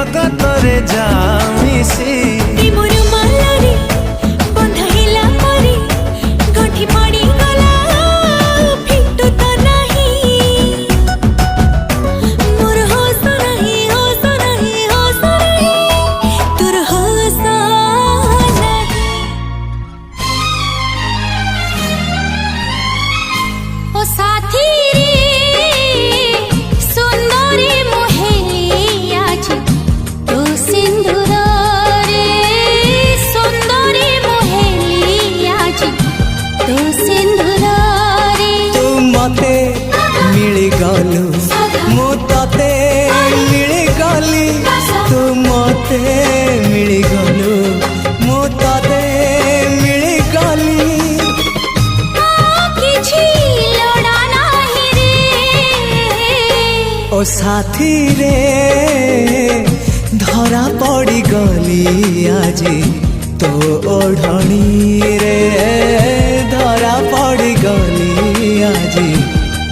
जगत रे जा मिसी मिली गलु मु ताते मिली गली किछि लोड़ा नाही रे ओ साथी रे धरा पड़ी गली आजी तो ओढ़णी रे धरा पड़ी गली आजी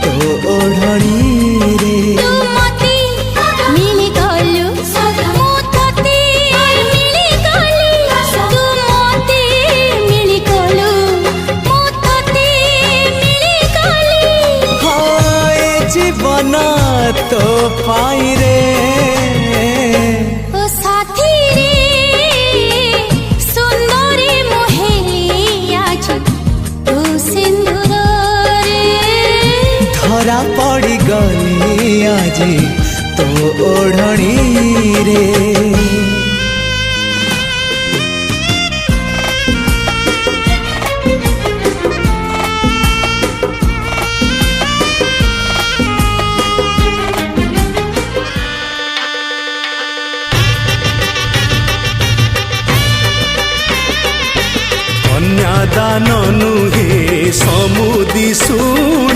तो ओढ़णी रे तो पाई रे ओ साथी रे सुंदरी मोहेली आज तू सिंदूर रे धरा पड़ी गली आजी तो ओढ़णी रे दान नुहे समुदी सुण